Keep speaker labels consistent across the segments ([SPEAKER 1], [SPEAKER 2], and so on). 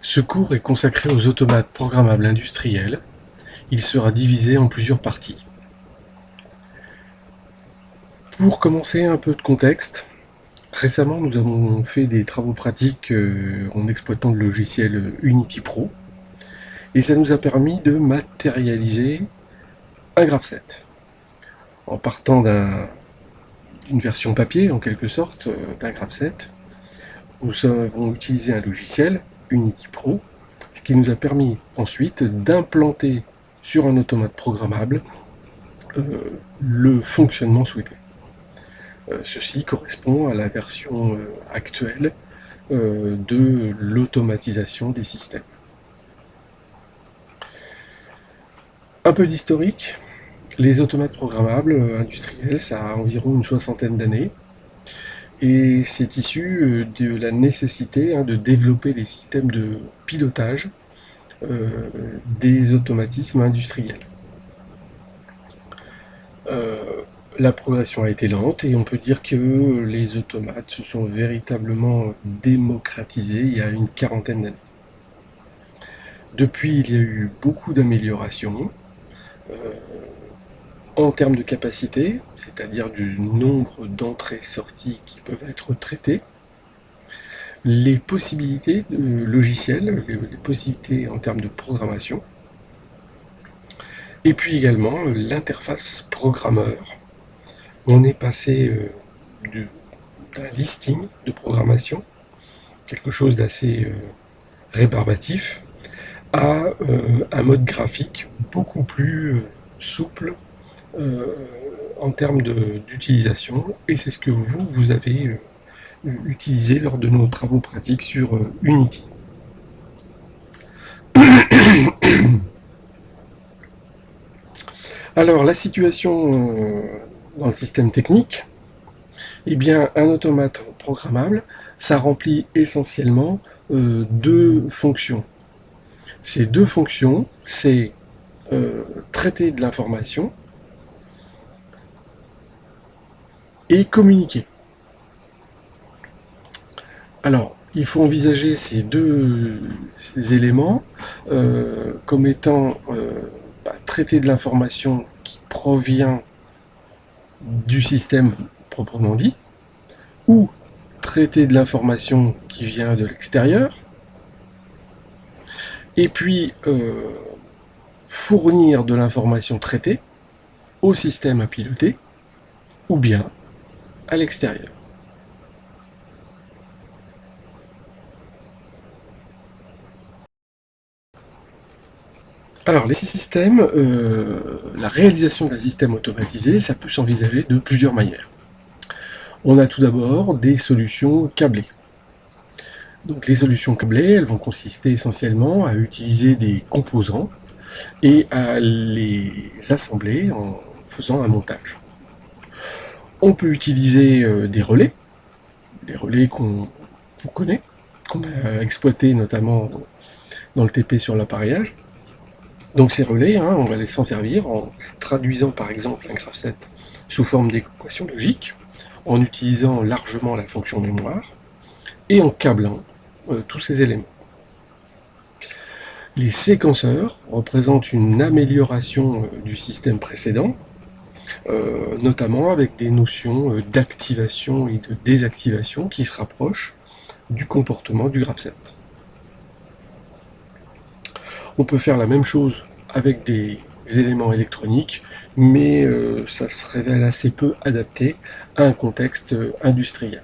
[SPEAKER 1] Ce cours est consacré aux automates programmables industriels. Il sera divisé en plusieurs parties. Pour commencer, un peu de contexte. Récemment, nous avons fait des travaux pratiques en exploitant le logiciel Unity Pro, et ça nous a permis de matérialiser un graph-set. En partant d'une version papier, en quelque sorte, d'un graph-set, nous avons utilisé un logiciel, Unity Pro, ce qui nous a permis ensuite d'implanter sur un automate programmable le fonctionnement souhaité. Ceci correspond à la version actuelle de l'automatisation des systèmes. Un peu d'historique. Les automates programmables industriels, ça a environ une soixantaine d'années. Et c'est issu de la nécessité de développer les systèmes de pilotage des automatismes industriels. La progression a été lente et on peut dire que les automates se sont véritablement démocratisés il y a une quarantaine d'années. Depuis, il y a eu beaucoup d'améliorations en termes de capacité, c'est-à-dire du nombre d'entrées-sorties qui peuvent être traitées, les possibilités logicielles, les possibilités en termes de programmation, et puis également l'interface programmeur. On est passé d'un listing de programmation, quelque chose d'assez rébarbatif, à un mode graphique beaucoup plus souple en termes d'utilisation, et c'est ce que vous avez utilisé lors de nos travaux pratiques sur Unity. Alors, la situation dans le système technique, eh bien, un automate programmable, ça remplit essentiellement deux fonctions. Ces deux fonctions, c'est traiter de l'information et communiquer. Alors, il faut envisager ces éléments comme étant traiter de l'information qui provient du système proprement dit, ou traiter de l'information qui vient de l'extérieur, et puis fournir de l'information traitée au système à piloter, ou bien à l'extérieur. Alors, les systèmes, la réalisation d'un système automatisé, ça peut s'envisager de plusieurs manières. On a tout d'abord des solutions câblées. Donc les solutions câblées, elles vont consister essentiellement à utiliser des composants et à les assembler en faisant un montage. On peut utiliser des relais qu'on connaît, qu'on a exploités notamment dans le TP sur l'appareillage. Donc ces relais, on va s'en servir en traduisant par exemple un graph-set sous forme d'équation logique, en utilisant largement la fonction mémoire, et en câblant tous ces éléments. Les séquenceurs représentent une amélioration du système précédent, notamment avec des notions d'activation et de désactivation qui se rapprochent du comportement du graph-set. On peut faire la même chose avec des éléments électroniques, mais ça se révèle assez peu adapté à un contexte industriel.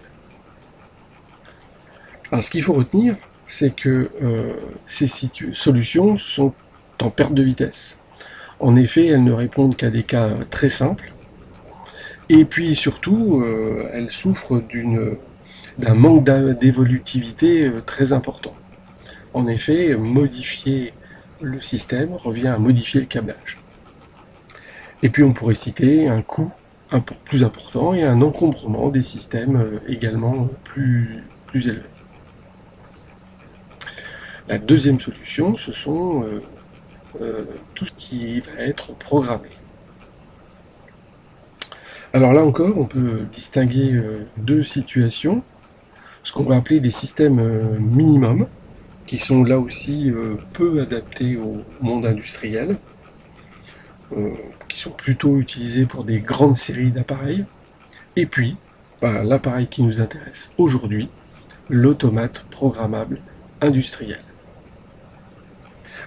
[SPEAKER 1] Alors, ce qu'il faut retenir, c'est que ces solutions sont en perte de vitesse. En effet, elles ne répondent qu'à des cas très simples, et puis surtout, elles souffrent d'un manque d'évolutivité très important. En effet, modifier le système revient à modifier le câblage. Et puis on pourrait citer un coût plus important et un encombrement des systèmes également plus élevé. La deuxième solution, ce sont tout ce qui va être programmé. Alors là encore, on peut distinguer deux situations, ce qu'on va appeler des systèmes minimum qui sont là aussi peu adaptés au monde industriel, qui sont plutôt utilisés pour des grandes séries d'appareils. Et puis, l'appareil qui nous intéresse aujourd'hui, l'automate programmable industriel.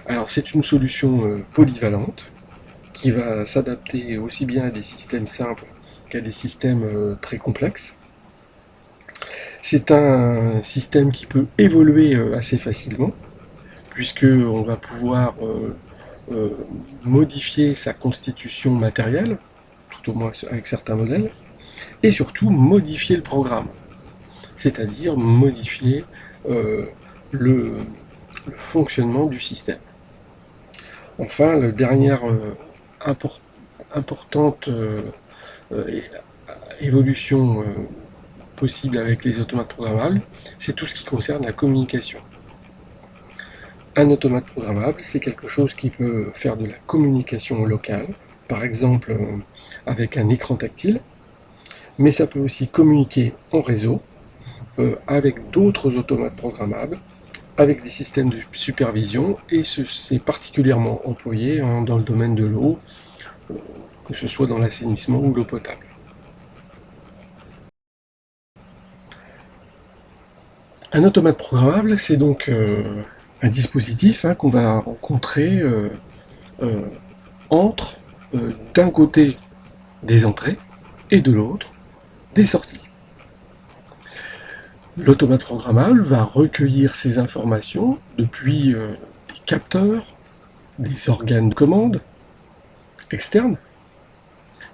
[SPEAKER 1] Alors c'est une solution polyvalente qui va s'adapter aussi bien à des systèmes simples qu'à des systèmes très complexes. C'est un système qui peut évoluer assez facilement, puisqu'on va pouvoir modifier sa constitution matérielle, tout au moins avec certains modèles, et surtout modifier le programme, c'est-à-dire modifier le fonctionnement du système. Enfin, la dernière importante évolution possible avec les automates programmables, c'est tout ce qui concerne la communication. Un automate programmable, c'est quelque chose qui peut faire de la communication locale, par exemple avec un écran tactile, mais ça peut aussi communiquer en réseau avec d'autres automates programmables, avec des systèmes de supervision, et c'est particulièrement employé dans le domaine de l'eau, que ce soit dans l'assainissement ou l'eau potable. Un automate programmable, c'est donc un dispositif qu'on va rencontrer entre d'un côté des entrées et de l'autre des sorties. L'automate programmable va recueillir ces informations depuis des capteurs, des organes de commande externes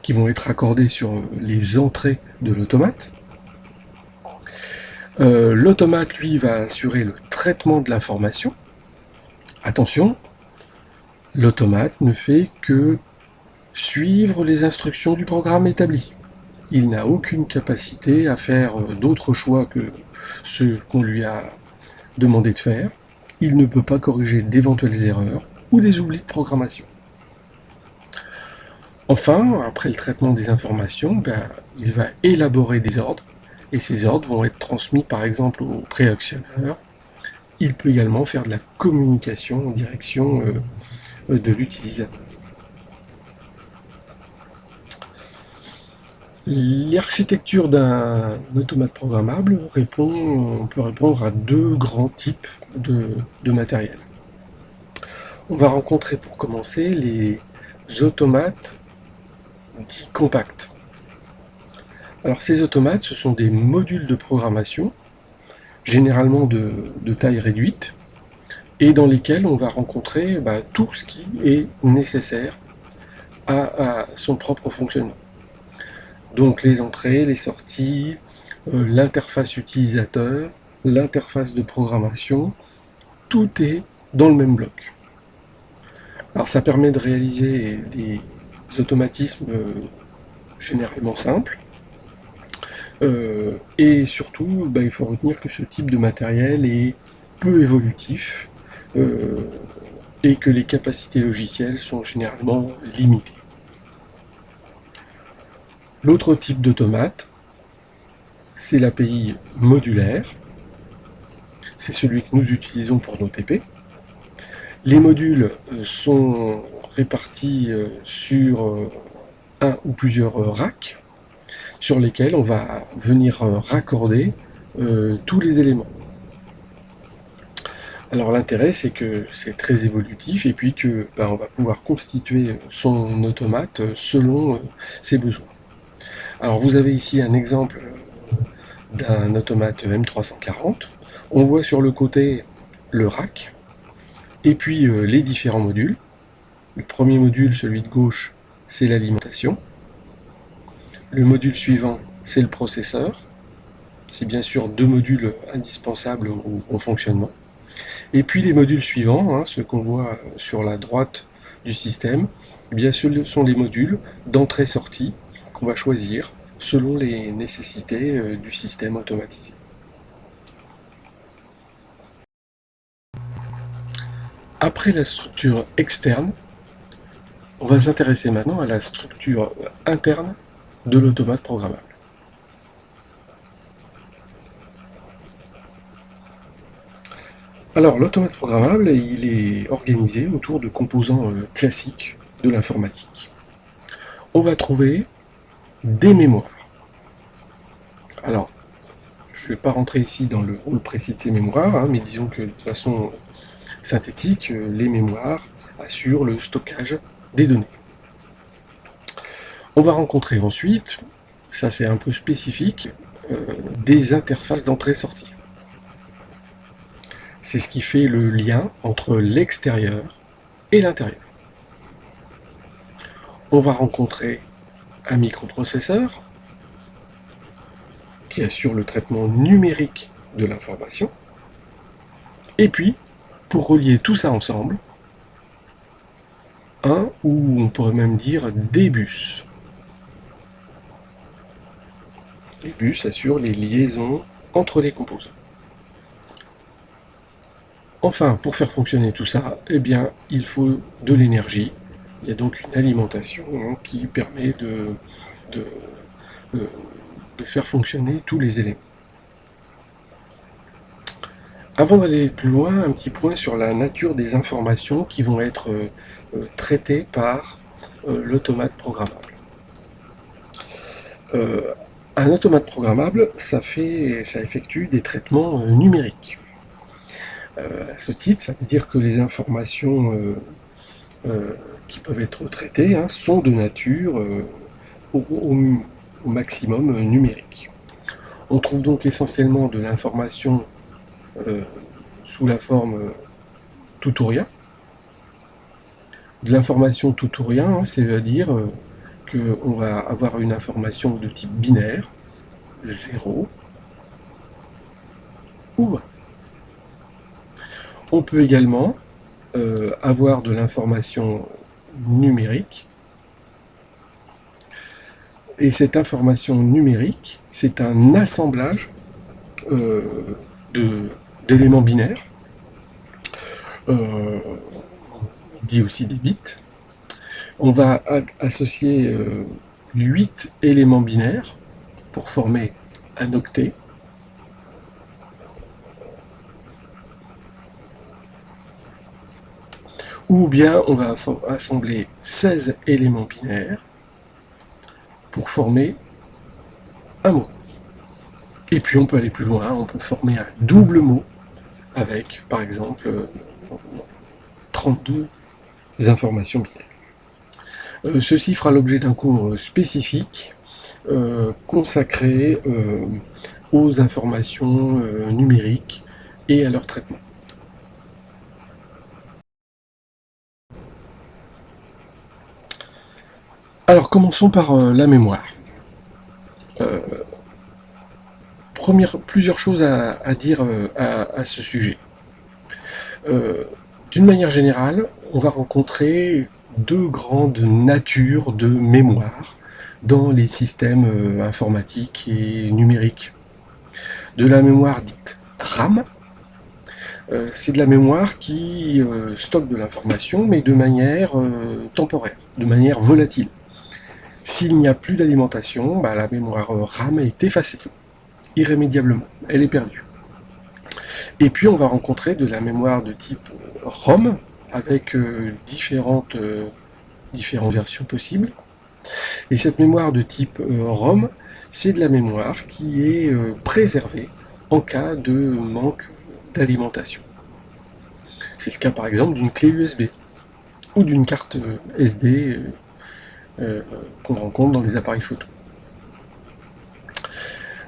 [SPEAKER 1] qui vont être accordés sur les entrées de l'automate. L'automate, lui, va assurer le traitement de l'information. Attention, l'automate ne fait que suivre les instructions du programme établi. Il n'a aucune capacité à faire d'autres choix que ceux qu'on lui a demandé de faire. Il ne peut pas corriger d'éventuelles erreurs ou des oublis de programmation. Enfin, après le traitement des informations, il va élaborer des ordres, et ces ordres vont être transmis par exemple au préactionneur. Il peut également faire de la communication en direction de l'utilisateur. L'architecture d'un automate programmable peut répondre à deux grands types de matériel. On va rencontrer pour commencer les automates dits compacts. Alors ces automates, ce sont des modules de programmation, généralement de taille réduite, et dans lesquels on va rencontrer tout ce qui est nécessaire à son propre fonctionnement. Donc les entrées, les sorties, l'interface utilisateur, l'interface de programmation, tout est dans le même bloc. Alors ça permet de réaliser des automatismes généralement simples, et surtout il faut retenir que ce type de matériel est peu évolutif et que les capacités logicielles sont généralement limitées. L'autre type d'automate, c'est l'API modulaire. C'est celui que nous utilisons pour nos TP. Les modules sont répartis sur un ou plusieurs racks sur lesquels on va venir raccorder tous les éléments. Alors l'intérêt, c'est que c'est très évolutif et puis que on va pouvoir constituer son automate selon ses besoins. Alors vous avez ici un exemple d'un automate M340. On voit sur le côté le rack et puis les différents modules. Le premier module, celui de gauche, c'est l'alimentation. Le module suivant, c'est le processeur. C'est bien sûr deux modules indispensables au fonctionnement. Et puis les modules suivants, ceux qu'on voit sur la droite du système, eh bien ce sont les modules d'entrée-sortie qu'on va choisir selon les nécessités du système automatisé. Après la structure externe, on va s'intéresser maintenant à la structure interne de l'automate programmable. Alors, l'automate programmable, il est organisé autour de composants classiques de l'informatique. On va trouver des mémoires. Alors, je ne vais pas rentrer ici dans le rôle précis de ces mémoires, hein, mais disons que de façon synthétique, les mémoires assurent le stockage des données. On va rencontrer ensuite, ça c'est un peu spécifique, des interfaces d'entrée-sortie. C'est ce qui fait le lien entre l'extérieur et l'intérieur. On va rencontrer un microprocesseur qui assure le traitement numérique de l'information. Et puis, pour relier tout ça ensemble, un, ou on pourrait même dire des bus. Les bus assurent les liaisons entre les composants. Enfin, pour faire fonctionner tout ça, eh bien, il faut de l'énergie. Il y a donc une alimentation qui permet de faire fonctionner tous les éléments. Avant d'aller plus loin, un petit point sur la nature des informations qui vont être traitées par l'automate programmable. Un automate programmable, ça effectue des traitements numériques. À ce titre, ça veut dire que les informations qui peuvent être traitées sont de nature au maximum numérique. On trouve donc essentiellement de l'information sous la forme tout ou rien. De l'information tout ou rien, c'est-à-dire qu'on va avoir une information de type binaire, 0 ou 1. On peut également avoir de l'information numérique. Et cette information numérique, c'est un assemblage d'éléments binaires, dit aussi des bits. On va associer 8 éléments binaires pour former un octet. Ou bien on va assembler 16 éléments binaires pour former un mot. Et puis on peut aller plus loin, on peut former un double mot avec, par exemple, 32 informations binaires. Ceci fera l'objet d'un cours spécifique consacré aux informations numériques et à leur traitement. Alors commençons par la mémoire. Plusieurs choses à dire à ce sujet. D'une manière générale, on va rencontrer deux grandes natures de mémoire dans les systèmes informatiques et numériques. De la mémoire dite RAM, c'est de la mémoire qui stocke de l'information, mais de manière temporaire, de manière volatile. S'il n'y a plus d'alimentation, la mémoire RAM est effacée, irrémédiablement, elle est perdue. Et puis on va rencontrer de la mémoire de type ROM, avec différentes versions possibles. Et cette mémoire de type ROM, c'est de la mémoire qui est préservée en cas de manque d'alimentation. C'est le cas par exemple d'une clé USB ou d'une carte SD qu'on rencontre dans les appareils photo.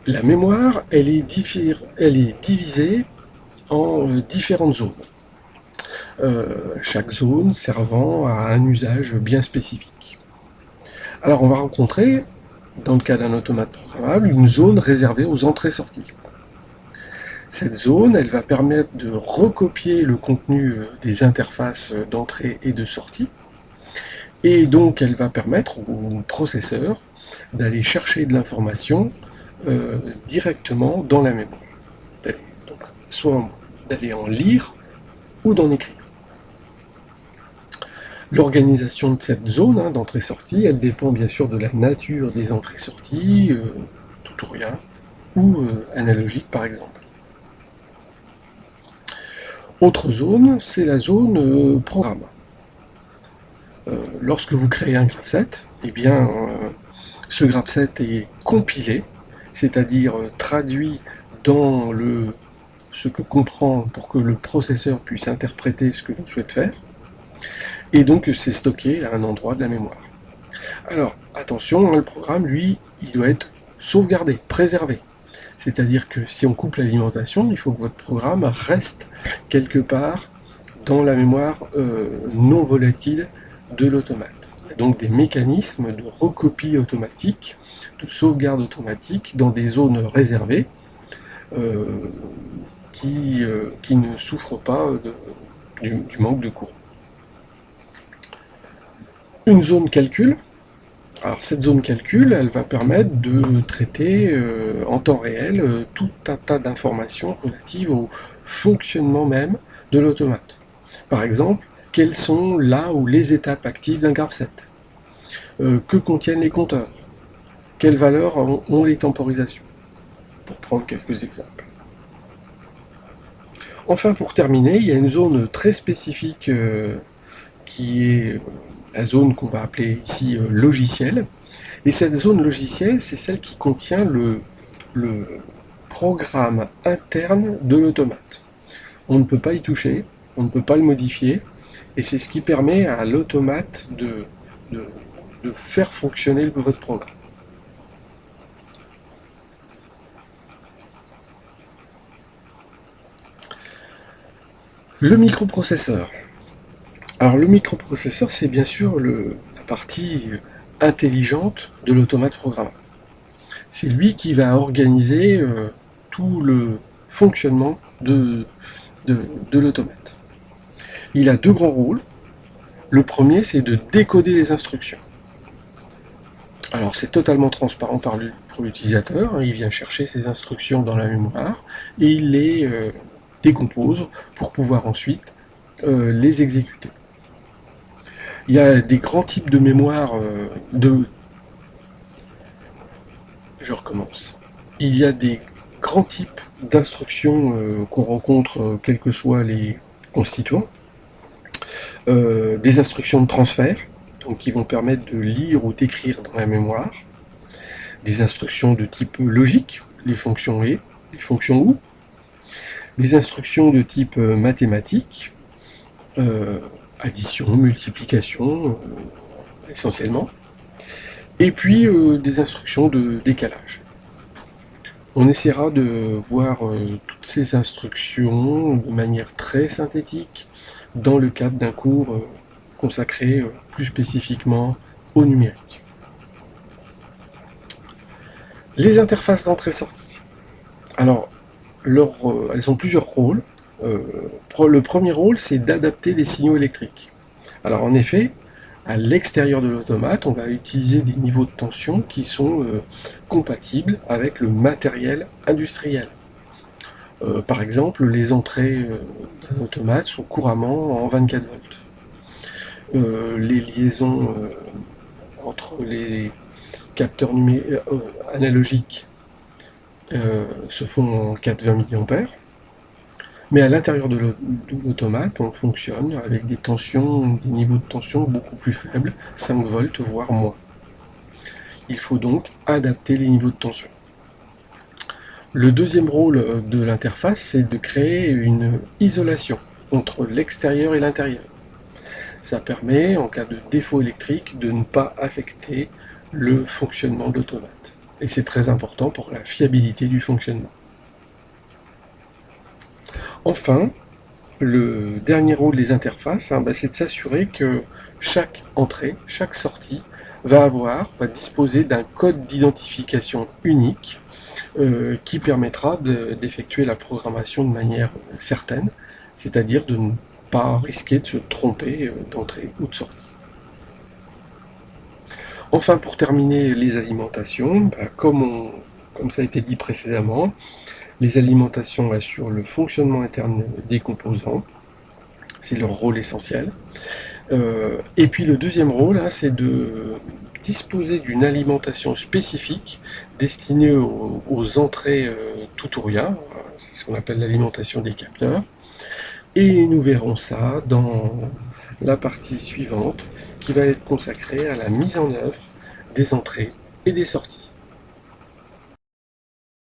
[SPEAKER 1] La mémoire, elle est divisée en différentes zones. Chaque zone servant à un usage bien spécifique. Alors on va rencontrer, dans le cas d'un automate programmable, une zone réservée aux entrées-sorties. Cette zone, elle va permettre de recopier le contenu des interfaces d'entrée et de sortie, et donc elle va permettre au processeur d'aller chercher de l'information directement dans la mémoire. Donc, soit d'aller en lire ou d'en écrire. L'organisation de cette zone d'entrée-sortie, elle dépend bien sûr de la nature des entrées-sorties, tout ou rien, ou analogique par exemple. Autre zone, c'est la zone programme. Lorsque vous créez un graph-set, eh bien, ce graph-set est compilé, c'est-à-dire traduit dans ce que comprend pour que le processeur puisse interpréter ce que l'on souhaite faire, et donc c'est stocké à un endroit de la mémoire. Alors, attention, le programme, lui, il doit être sauvegardé, préservé. C'est-à-dire que si on coupe l'alimentation, il faut que votre programme reste quelque part dans la mémoire non volatile de l'automate. Il y a donc des mécanismes de recopie automatique, de sauvegarde automatique dans des zones réservées qui ne souffrent pas du manque de courant. Une zone calcul. Alors cette zone calcul, elle va permettre de traiter en temps réel tout un tas d'informations relatives au fonctionnement même de l'automate. Par exemple, quelles sont là ou les étapes actives d'un graph-set, que contiennent les compteurs, quelles valeurs ont les temporisations, pour prendre quelques exemples. Enfin, pour terminer, il y a une zone très spécifique qui est la zone qu'on va appeler ici logiciel. Et cette zone logicielle, c'est celle qui contient le programme interne de l'automate. On ne peut pas y toucher, on ne peut pas le modifier, et c'est ce qui permet à l'automate de faire fonctionner votre programme. Le microprocesseur. Alors le microprocesseur, c'est bien sûr la partie intelligente de l'automate programmable. C'est lui qui va organiser tout le fonctionnement de l'automate. Il a deux grands rôles. Le premier, c'est de décoder les instructions. Alors c'est totalement transparent pour l'utilisateur, il vient chercher ses instructions dans la mémoire et il les décompose pour pouvoir ensuite les exécuter. Il y a des grands types de mémoire Je recommence. Il y a des grands types d'instructions qu'on rencontre quels que soient les constituants. Des instructions de transfert, donc qui vont permettre de lire ou d'écrire dans la mémoire. Des instructions de type logique, les fonctions et, les fonctions ou. Des instructions de type mathématique, addition, multiplication, essentiellement. Et puis des instructions de décalage. On essaiera de voir toutes ces instructions de manière très synthétique dans le cadre d'un cours consacré plus spécifiquement au numérique. Les interfaces d'entrée-sortie. Alors, elles ont plusieurs rôles. Le premier rôle, c'est d'adapter les signaux électriques. Alors en effet, à l'extérieur de l'automate, on va utiliser des niveaux de tension qui sont compatibles avec le matériel industriel. Par exemple, les entrées d'un automate sont couramment en 24 volts. Les liaisons entre les capteurs analogiques se font en 420 mA. Mais à l'intérieur de l'automate, on fonctionne avec des niveaux de tension beaucoup plus faibles, 5 volts voire moins. Il faut donc adapter les niveaux de tension. Le deuxième rôle de l'interface, c'est de créer une isolation entre l'extérieur et l'intérieur. Ça permet, en cas de défaut électrique, de ne pas affecter le fonctionnement de l'automate. Et c'est très important pour la fiabilité du fonctionnement. Enfin, le dernier rôle des interfaces, c'est de s'assurer que chaque entrée, chaque sortie va disposer d'un code d'identification unique qui permettra d'effectuer la programmation de manière certaine, c'est-à-dire de ne pas risquer de se tromper d'entrée ou de sortie. Enfin, pour terminer les alimentations, comme ça a été dit précédemment, les alimentations assurent le fonctionnement interne des composants, c'est leur rôle essentiel. Et puis le deuxième rôle, c'est de disposer d'une alimentation spécifique destinée aux entrées tutorial, c'est ce qu'on appelle l'alimentation des capteurs, Et nous verrons ça dans la partie suivante qui va être consacrée à la mise en œuvre des entrées et des sorties.